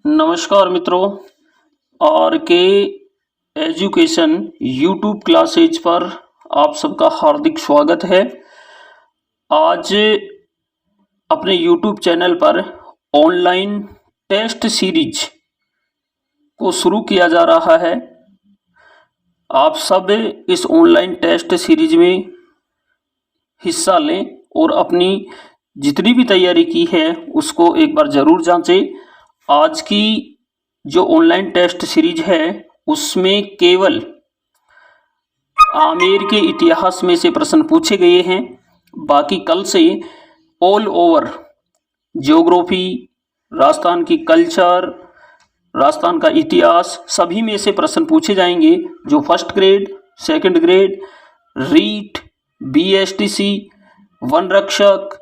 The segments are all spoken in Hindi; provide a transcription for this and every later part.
नमस्कार मित्रों। आर के एजुकेशन यूट्यूब क्लासेज पर आप सबका हार्दिक स्वागत है। आज अपने यूट्यूब चैनल पर ऑनलाइन टेस्ट सीरीज को शुरू किया जा रहा है। आप सब इस ऑनलाइन टेस्ट सीरीज में हिस्सा लें और अपनी जितनी भी तैयारी की है उसको एक बार ज़रूर जांचें। आज की जो ऑनलाइन टेस्ट सीरीज है उसमें केवल आमेर के इतिहास में से प्रश्न पूछे गए हैं। बाकी कल से ऑल ओवर ज्योग्राफी, राजस्थान की कल्चर, राजस्थान का इतिहास सभी में से प्रश्न पूछे जाएंगे। जो first grade, second grade, REET, BSTC, वन रक्षक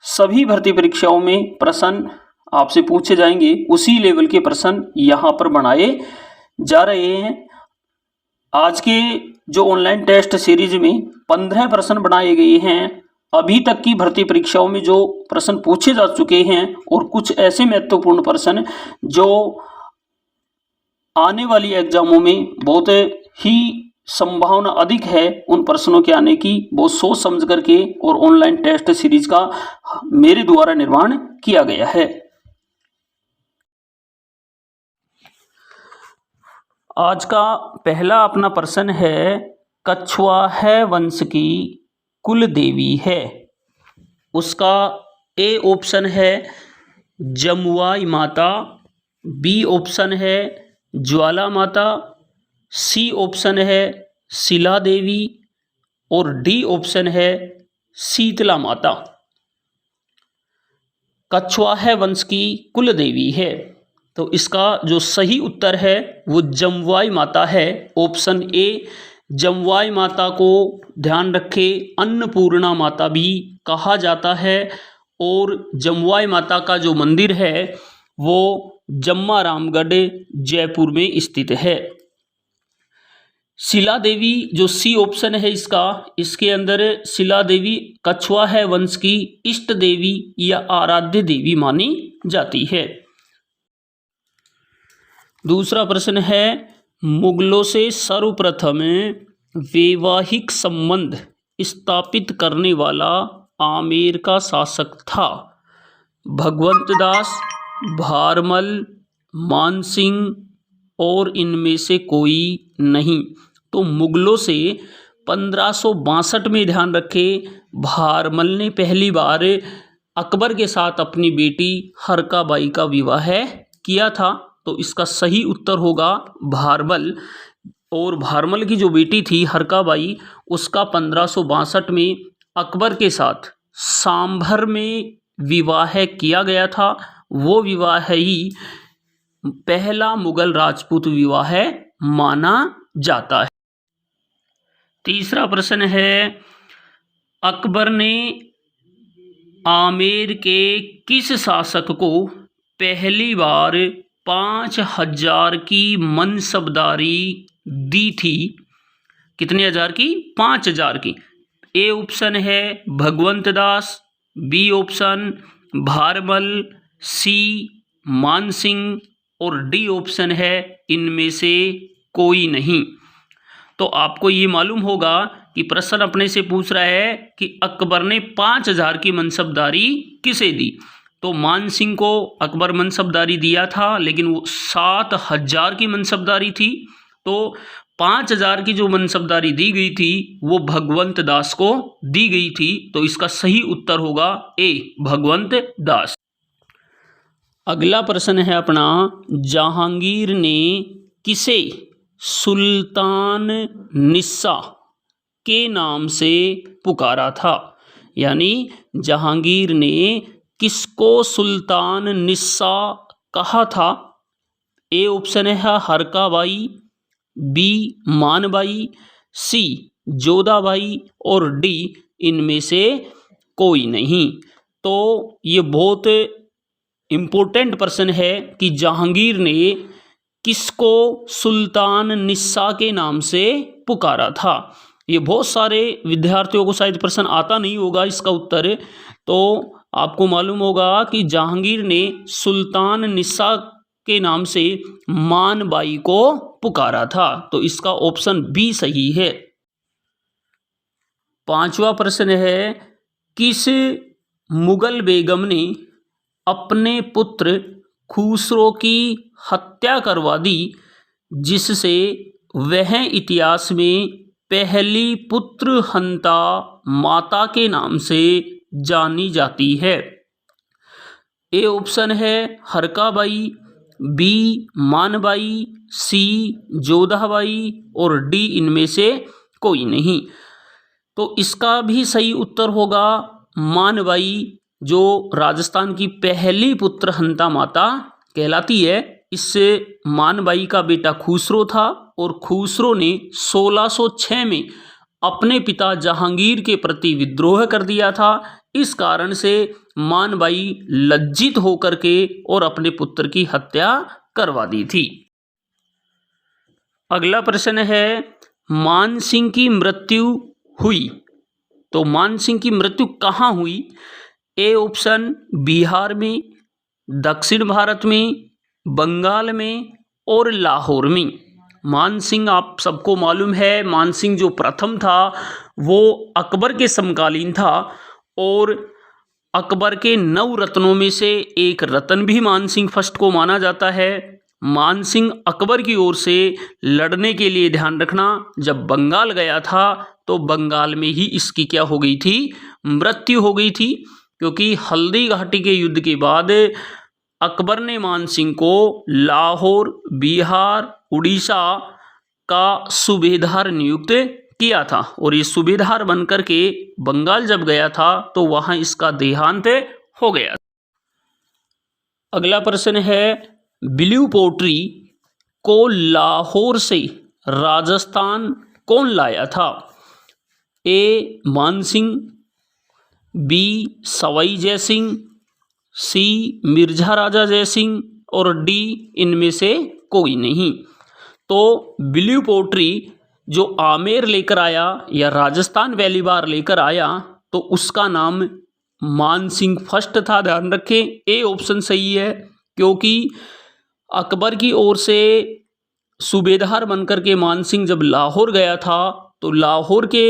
सभी भर्ती परीक्षाओं में प्रश्न आपसे पूछे जाएंगे। उसी लेवल के प्रश्न यहाँ पर बनाए जा रहे हैं। आज के जो ऑनलाइन टेस्ट सीरीज में 15 प्रश्न बनाए गए हैं। अभी तक की भर्ती परीक्षाओं में जो प्रश्न पूछे जा चुके हैं और कुछ ऐसे महत्वपूर्ण प्रश्न जो आने वाली एग्जामों में बहुत ही संभावना अधिक है उन प्रश्नों के आने की, बहुत सोच समझ करके और ऑनलाइन टेस्ट सीरीज का मेरे द्वारा निर्माण किया गया है। आज का पहला अपना प्रश्न है, कछवाहा वंश की कुल देवी है। उसका ए ऑप्शन है जमुआई माता, बी ऑप्शन है ज्वाला माता, सी ऑप्शन है शिला देवी और डी ऑप्शन है शीतला माता। कछवाहा वंश की कुल देवी है तो इसका जो सही उत्तर है वो जमुआई माता है। ऑप्शन ए जमुआई माता को ध्यान रखें अन्नपूर्णा माता भी कहा जाता है और जमुआई माता का जो मंदिर है वो जम्मा रामगढ़ जयपुर में स्थित है। शिला देवी जो सी ऑप्शन है इसके अंदर शिला देवी कछवाहा वंश की इष्ट देवी या आराध्य देवी मानी जाती है। दूसरा प्रश्न है, मुगलों से सर्वप्रथम वैवाहिक संबंध स्थापित करने वाला आमेर का शासक था। भगवंत दास, भारमल, मानसिंह और इनमें से कोई नहीं। तो मुगलों से 1562 में, ध्यान रखें, भारमल ने पहली बार अकबर के साथ अपनी बेटी हरकाबाई का विवाह किया था। तो इसका सही उत्तर होगा भारमल। और भारमल की जो बेटी थी हरकाबाई उसका 1562 में अकबर के साथ सांभर में विवाह किया गया था। वो विवाह ही पहला मुगल राजपूत विवाह माना जाता है। तीसरा प्रश्न है, अकबर ने आमेर के किस शासक को पहली बार 5000 की मनसबदारी दी थी? कितने हजार की? 5000 की। ए ऑप्शन है भगवंत दास, बी ऑप्शन भारमल, सी मानसिंह और डी ऑप्शन है इनमें से कोई नहीं। तो आपको ये मालूम होगा कि प्रश्न अपने से पूछ रहा है कि अकबर ने 5000 की मनसबदारी किसे दी। तो मानसिंह को अकबर मनसबदारी दिया था लेकिन वो 7000 की मनसबदारी थी। तो 5000 की जो मनसबदारी दी गई थी वो भगवंत दास को दी गई थी। तो इसका सही उत्तर होगा ए भगवंत दास। अगला प्रश्न है अपना, जहांगीर ने किसे सुल्तान निस्सा के नाम से पुकारा था? यानी जहांगीर ने किसको सुल्तान निस्सा कहा था? ए ऑप्शन है हरकाबाई, बी मानबाई, सी जोधाबाई और डी इनमें से कोई नहीं। तो ये बहुत इम्पोर्टेंट प्रश्न है कि जहांगीर ने किसको सुल्तान निस्सा के नाम से पुकारा था। ये बहुत सारे विद्यार्थियों को शायद प्रश्न आता नहीं होगा इसका उत्तर। तो आपको मालूम होगा कि जहांगीर ने सुल्तान निसा के नाम से मान बाई को पुकारा था, तो इसका ऑप्शन बी सही है। पांचवा प्रश्न है, किस मुगल बेगम ने अपने पुत्र खुसरो की हत्या करवा दी जिससे वह इतिहास में पहली पुत्र हंता माता के नाम से जानी जाती है? ए ऑप्शन है हरकाबाई, बी मानबाई, सी जोधाबाई और डी इनमें से कोई नहीं। तो इसका भी सही उत्तर होगा मानबाई, जो राजस्थान की पहली पुत्र हंता माता कहलाती है। इससे मानबाई का बेटा खुसरो था और खुसरो ने 1606 में अपने पिता जहांगीर के प्रति विद्रोह कर दिया था। इस कारण से मानबाई लज्जित होकर के और अपने पुत्र की हत्या करवा दी थी। अगला प्रश्न है, मान सिंह की मृत्यु हुई, तो मान सिंह की मृत्यु कहाँ हुई? ए ऑप्शन बिहार में, दक्षिण भारत में, बंगाल में और लाहौर में। मान सिंह आप सबको मालूम है, मान सिंह जो प्रथम था वो अकबर के समकालीन था और अकबर के 9 रत्नों में से एक रत्न भी मान सिंह फर्स्ट को माना जाता है। मान सिंह अकबर की ओर से लड़ने के लिए, ध्यान रखना, जब बंगाल गया था तो बंगाल में ही इसकी क्या हो गई थी? मृत्यु हो गई थी, क्योंकि हल्दी घाटी के युद्ध के बाद अकबर ने मान सिंह को लाहौर, बिहार, उड़ीसा का सूबेदार नियुक्त किया था और ये सूबेदार बनकर के बंगाल जब गया था तो वहां इसका देहांत हो गया। अगला प्रश्न है, ब्लू पोट्री को लाहौर से राजस्थान कौन लाया था? ए मान सिंह, बी सवाई जयसिंह, सी मिर्जा राजा जयसिंह और डी इनमें से कोई नहीं। तो ब्लू पोट्री जो आमेर लेकर आया या राजस्थान पहली बार लेकर आया तो उसका नाम मान सिंह फर्स्ट था, ध्यान रखें। ए ऑप्शन सही है, क्योंकि अकबर की ओर से सूबेदार बनकर के मान सिंह जब लाहौर गया था तो लाहौर के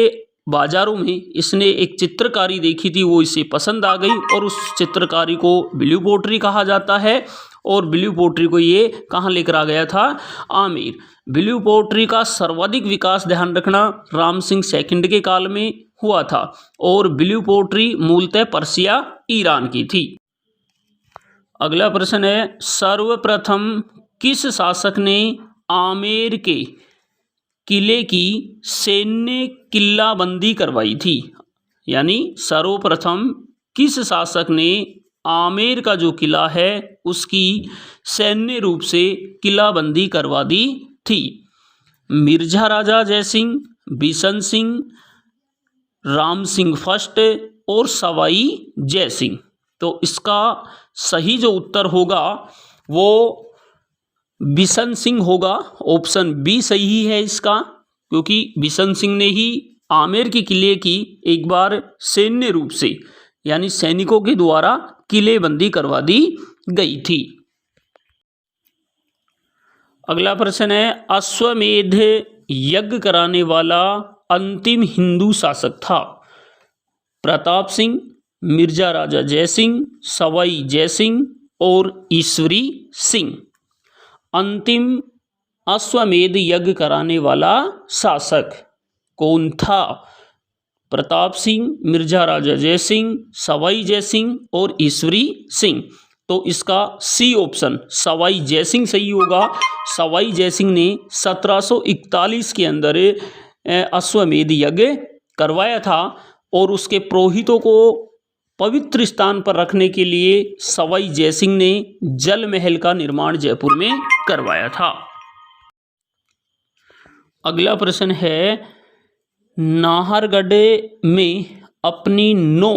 बाजारों में इसने एक चित्रकारी देखी थी, वो इसे पसंद आ गई और उस चित्रकारी को ब्लू पोट्री कहा जाता है। और ब्लू पोट्री को ये कहाँ लेकर आ गया था? आमेर। ब्लू पोट्री का सर्वाधिक विकास, ध्यान रखना, राम सिंह सेकंड के काल में हुआ था और ब्लू पोट्री मूलतः पर्सिया, ईरान की थी। अगला प्रश्न है, सर्वप्रथम किस शासक ने आमेर के किले की सैन्य किल्लाबंदी करवाई थी? यानी सर्वप्रथम किस शासक ने आमेर का जो किला है उसकी सैन्य रूप से किलाबंदी करवा दी थी? मिर्जा राजा जयसिंह, बिशन सिंह, राम सिंह फर्स्ट और सवाई जयसिंह। तो इसका सही जो उत्तर होगा वो बिशन सिंह होगा। ऑप्शन बी सही है इसका, क्योंकि बिशन सिंह ने ही आमेर के किले की एक बार सैन्य रूप से यानी सैनिकों के द्वारा किलेबंदी करवा दी गई थी। अगला प्रश्न है, अश्वमेध यज्ञ कराने वाला अंतिम हिंदू शासक था? प्रताप सिंह, मिर्जा राजा जयसिंह, सवाई जयसिंह और ईश्वरी सिंह। अंतिम अश्वमेध यज्ञ कराने वाला शासक कौन था? प्रताप सिंह, मिर्जा राजा जयसिंह, सवाई जयसिंह और ईश्वरी सिंह। तो इसका सी ऑप्शन सवाई जयसिंह सही होगा। सवाई जयसिंह ने 1741 के अंदर अश्वमेध यज्ञ करवाया था और उसके पुरोहितों को पवित्र स्थान पर रखने के लिए सवाई जयसिंह ने जल महल का निर्माण जयपुर में करवाया था। अगला प्रश्न है, नाहरगढ़ में अपनी 9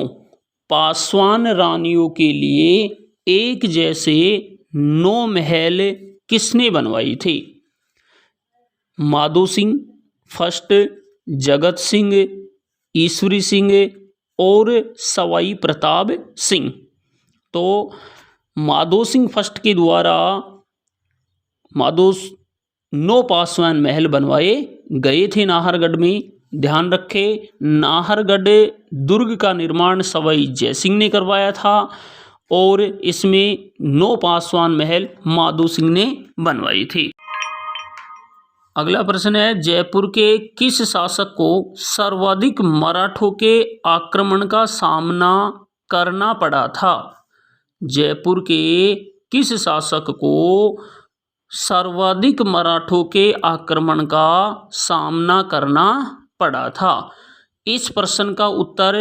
पासवान रानियों के लिए एक जैसे 9 महल किसने बनवाई थी? माधो सिंह फर्स्ट, जगत सिंह, ईश्वरी सिंह, और सवाई प्रताप सिंह। तो माधो सिंह फर्स्ट के द्वारा 9 पासवान महल बनवाए गए थे नाहरगढ़ में। ध्यान रखें, नाहरगढ़ दुर्ग का निर्माण सवाई जयसिंह ने करवाया था और इसमें 9 पासवान महल माधो सिंह ने बनवाई थी। अगला प्रश्न है, जयपुर के किस शासक को सर्वाधिक मराठों के आक्रमण का सामना करना पड़ा था? जयपुर के किस शासक को सर्वाधिक मराठों के आक्रमण का सामना करना पड़ा था? इस प्रश्न का उत्तर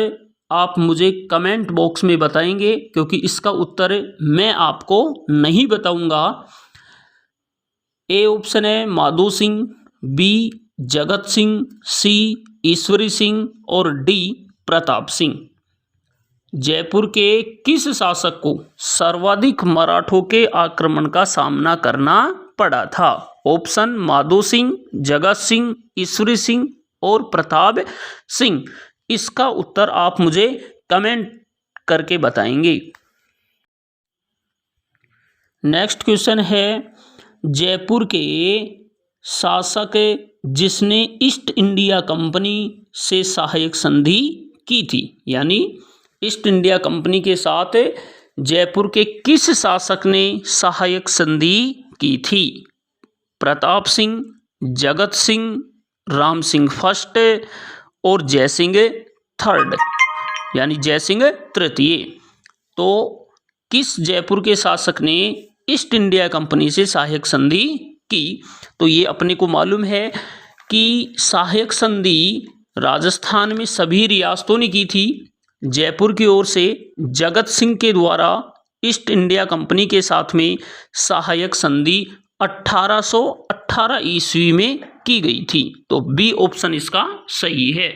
आप मुझे कमेंट बॉक्स में बताएंगे, क्योंकि इसका उत्तर मैं आपको नहीं बताऊंगा। ए ऑप्शन है माधो सिंह, बी जगत सिंह, सी ईश्वरी सिंह और डी प्रताप सिंह। जयपुर के किस शासक को सर्वाधिक मराठों के आक्रमण का सामना करना पड़ा था? ऑप्शन माधो सिंह, जगत सिंह, ईश्वरी सिंह और प्रताप सिंह। इसका उत्तर आप मुझे कमेंट करके बताएंगे। नेक्स्ट क्वेश्चन है, जयपुर के शासक जिसने ईस्ट इंडिया कंपनी से सहायक संधि की थी, यानी ईस्ट इंडिया कंपनी के साथ जयपुर के किस शासक ने सहायक संधि की थी? प्रताप सिंह, जगत सिंह, राम सिंह फर्स्ट और जयसिंह थर्ड, यानी जयसिंह तृतीय। तो किस जयपुर के शासक ने ईस्ट इंडिया कंपनी से सहायक संधि की? तो ये अपने को मालूम है कि सहायक संधि राजस्थान में सभी रियासतों ने की थी। जयपुर की ओर से जगत सिंह के द्वारा ईस्ट इंडिया कंपनी के साथ में सहायक संधि 1818 ईस्वी में की गई थी। तो बी ऑप्शन इसका सही है।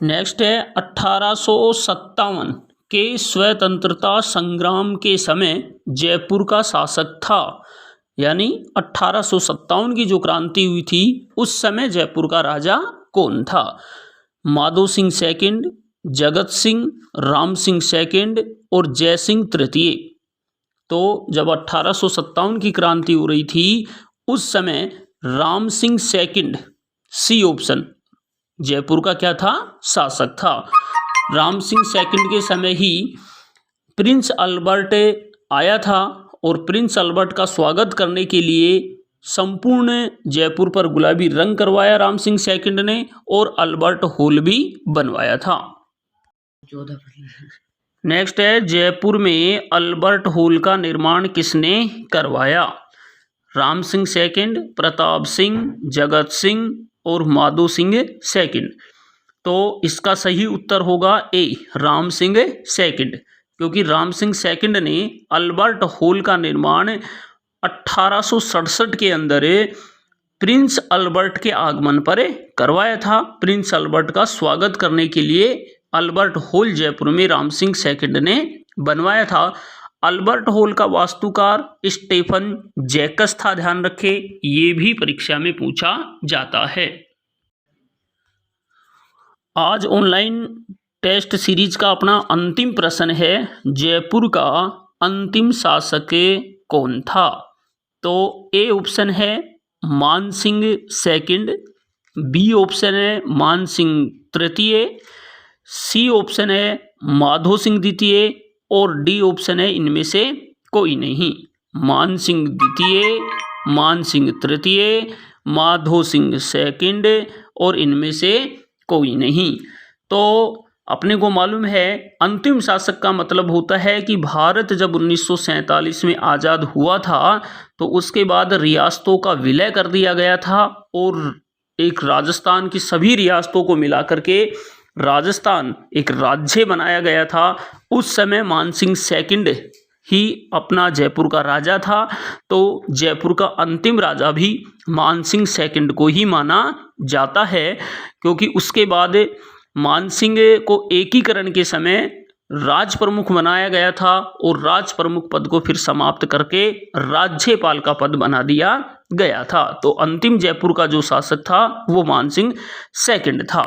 नेक्स्ट है, 1857 के स्वतंत्रता संग्राम के समय जयपुर का शासक था, यानी 1857 की जो क्रांति हुई थी उस समय जयपुर का राजा कौन था? माधो सिंह सेकंड, जगत सिंह, राम सिंह सेकंड और जयसिंह तृतीय। तो जब 1857 की क्रांति हो रही थी उस समय Ram Singh second, C option, Jaipur का क्या था? शासक था। राम सिंह सेकंड के समय ही प्रिंस अल्बर्ट आया था और प्रिंस अल्बर्ट का स्वागत करने के लिए संपूर्ण जयपुर पर गुलाबी रंग करवाया राम सिंह सेकंड ने और अल्बर्ट हॉल भी बनवाया था। नेक्स्ट है, जयपुर में अल्बर्ट हॉल का निर्माण किसने करवाया? राम सिंह सेकंड, प्रताप सिंह, जगत सिंह और माधो सिंह सेकंड। तो इसका सही उत्तर होगा ए, राम सिंह सेकंड, क्योंकि राम सिंह सेकंड ने अल्बर्ट हॉल का निर्माण 1867 के अंदर प्रिंस अल्बर्ट के आगमन पर करवाया था। प्रिंस अल्बर्ट का स्वागत करने के लिए अल्बर्ट हॉल जयपुर में राम सिंह सेकंड ने बनवाया था। अल्बर्ट हॉल का वास्तुकार स्टीफन जैकस था, ध्यान रखें, ये भी परीक्षा में पूछा जाता है। आज ऑनलाइन टेस्ट सीरीज का अपना अंतिम प्रश्न है, जयपुर का अंतिम शासक कौन था? तो ए ऑप्शन है मान सिंह सेकंड, बी ऑप्शन है मान सिंह तृतीय, सी ऑप्शन है माधो सिंह द्वितीय और डी ऑप्शन है इनमें से कोई नहीं। मान सिंह द्वितीय, मान सिंह तृतीय, माधो सिंह सेकंड और इनमें से कोई नहीं। तो अपने को मालूम है अंतिम शासक का मतलब होता है कि भारत जब 1947 में आज़ाद हुआ था तो उसके बाद रियासतों का विलय कर दिया गया था और एक राजस्थान की सभी रियासतों को मिलाकर के राजस्थान एक राज्य बनाया गया था। उस समय मानसिंह सेकंड ही अपना जयपुर का राजा था, तो जयपुर का अंतिम राजा भी मानसिंह सेकंड को ही माना जाता है, क्योंकि उसके बाद मानसिंह को एकीकरण के समय राज प्रमुख बनाया गया था और राज प्रमुख पद को फिर समाप्त करके राज्यपाल का पद बना दिया गया था। तो अंतिम जयपुर का जो शासक था वो मानसिंह सेकंड था।